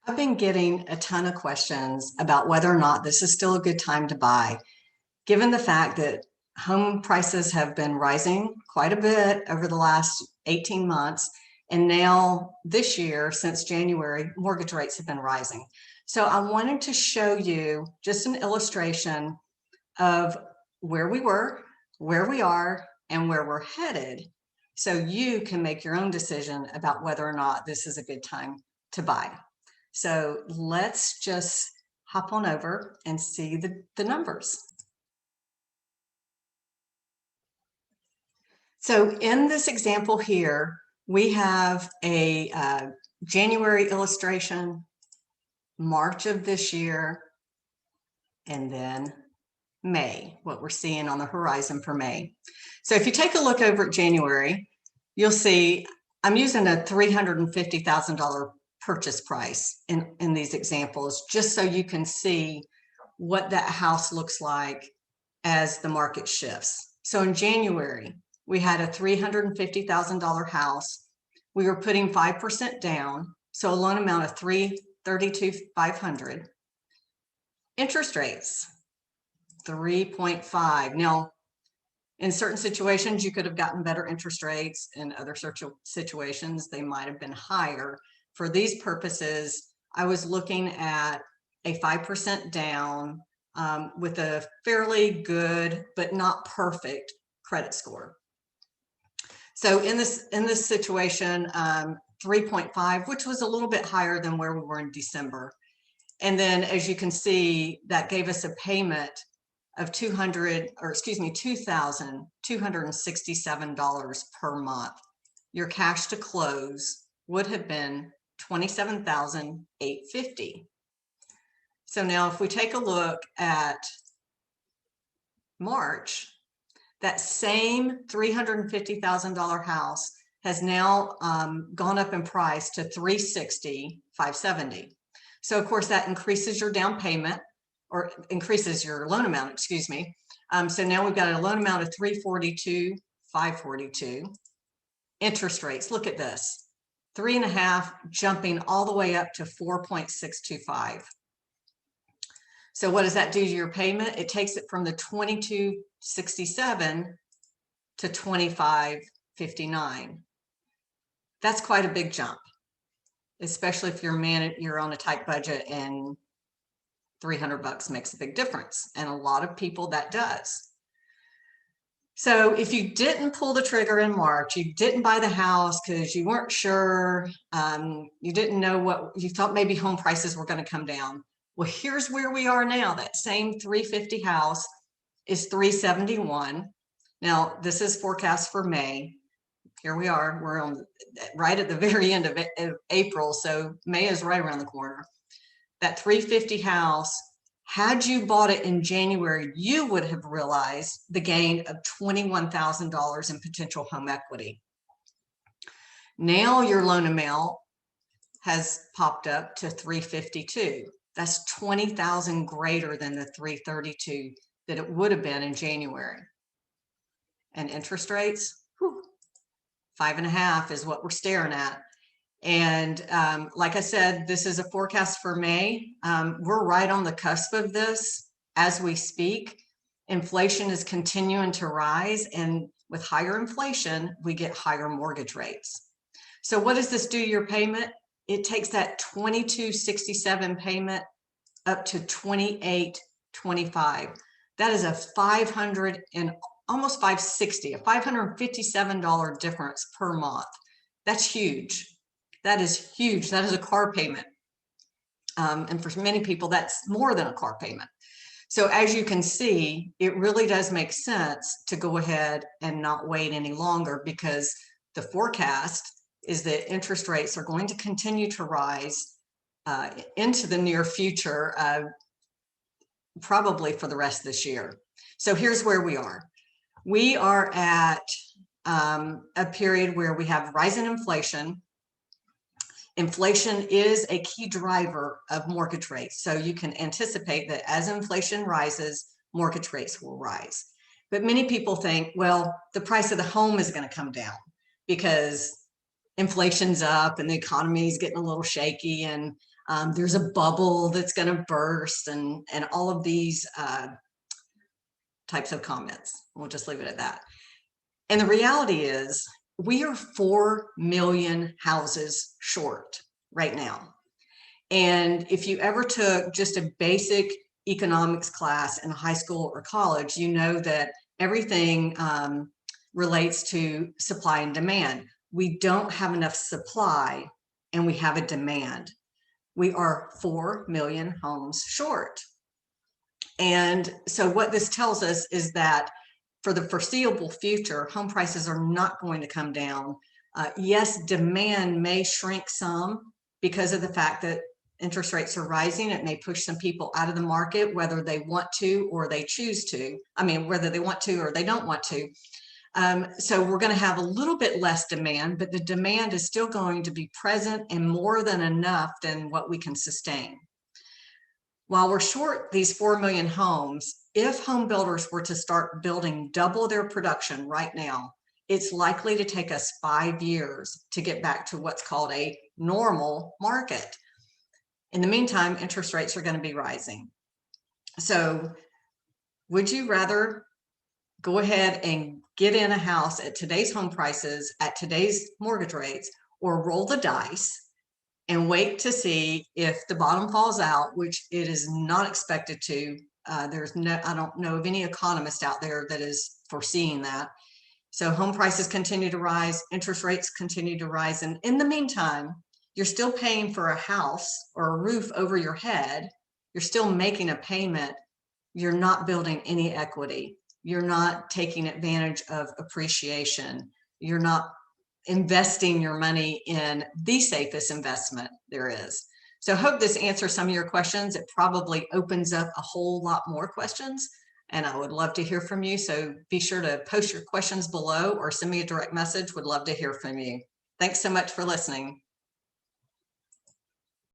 I've been getting a ton of questions about whether or not this is still a good time to buy, given the fact that home prices have been rising quite a bit over the last 18 months. And now this year, since January, mortgage rates have been rising. So I wanted to show you just an illustration of where we were, where we are, and where we're headed. So you can make your own decision about whether or not this is a good time to buy. So let's just hop on over and see the numbers. So in this example here, we have a January illustration, March of this year, and then May, what we're seeing on the horizon for May. So if you take a look over at January, you'll see I'm using a $350,000 purchase price in these examples, just so you can see what that house looks like as the market shifts. So in January, we had a $350,000 house. We were putting 5% down, so a loan amount of $332,500. Interest rates, 3.5. Now, in certain situations, you could have gotten better interest rates. In other situations, they might have been higher. For these purposes, I was looking at a 5% down with a fairly good but not perfect credit score. So in this situation, 3.5, which was a little bit higher than where we were in December. And then, as you can see, that gave us a payment of $2,267 per month. Your cash to close would have been $27,850. So now if we take a look at March, that same $350,000 house has now gone up in price to $360,570. So of course that increases your down payment, or increases your loan amount, excuse me. So now we've got a loan amount of $342,542. Interest rates, look at this, 3.5 jumping all the way up to 4.625. So what does that do to your payment? It takes it from the $2,267 to $2,559. That's quite a big jump, especially if you're on a tight budget and $300 makes a big difference. And a lot of people that does. So if you didn't pull the trigger in March, you didn't buy the house because you weren't sure, you didn't know what, you thought maybe home prices were going to come down. Well, here's where we are now. That same 350 house is 371. Now, this is forecast for May. Here we are. We're on right at the very end of April, so May is right around the corner. That 350 house, had you bought it in January, you would have realized the gain of $21,000 in potential home equity. Now your loan amount has popped up to 352. That's 20,000 greater than the 332 that it would have been in January. And interest rates, 5.5 is what we're staring at. And like I said, this is a forecast for May. We're right on the cusp of this as we speak. Inflation is continuing to rise, and with higher inflation, we get higher mortgage rates. So what does this do to your payment? It takes that $2,267 payment up to $2,825. That is a $500 and almost $560, a $557 difference per month. That's huge. That is huge. That is a car payment. And for many people, that's more than a car payment. So as you can see, it really does make sense to go ahead and not wait any longer, because the forecast is that interest rates are going to continue to rise into the near future, probably for the rest of this year. So here's where we are. We are at a period where we have rising inflation. Inflation is a key driver of mortgage rates. So you can anticipate that as inflation rises, mortgage rates will rise. But many people think, well, the price of the home is going to come down because inflation's up and the economy is getting a little shaky, and There's a bubble that's going to burst, and all of these types of comments. We'll just leave it at that. And the reality is we are 4 million houses short right now. And if you ever took just a basic economics class in high school or college, you know that everything relates to supply and demand. We don't have enough supply and we have a demand. We are 4 million homes short. And so what this tells us is that for the foreseeable future, home prices are not going to come down. Yes, demand may shrink some because of the fact that interest rates are rising. It may push some people out of the market, whether they want to or they choose to. I mean, whether they want to or they don't want to. So we're going to have a little bit less demand, but the demand is still going to be present and more than enough than what we can sustain. While we're short these 4 million homes, if home builders were to start building double their production right now, it's likely to take us 5 years to get back to what's called a normal market. In the meantime, interest rates are going to be rising. So would you rather go ahead and get in a house at today's home prices, at today's mortgage rates, or roll the dice and wait to see if the bottom falls out, which it is not expected to? I don't know of any economist out there that is foreseeing that. So home prices continue to rise, interest rates continue to rise. And in the meantime, you're still paying for a house or a roof over your head. You're still making a payment. You're not building any equity. You're not taking advantage of appreciation. You're not investing your money in the safest investment there is. So I hope this answers some of your questions. It probably opens up a whole lot more questions, and I would love to hear from you. So be sure to post your questions below or send me a direct message. Would love to hear from you. Thanks so much for listening.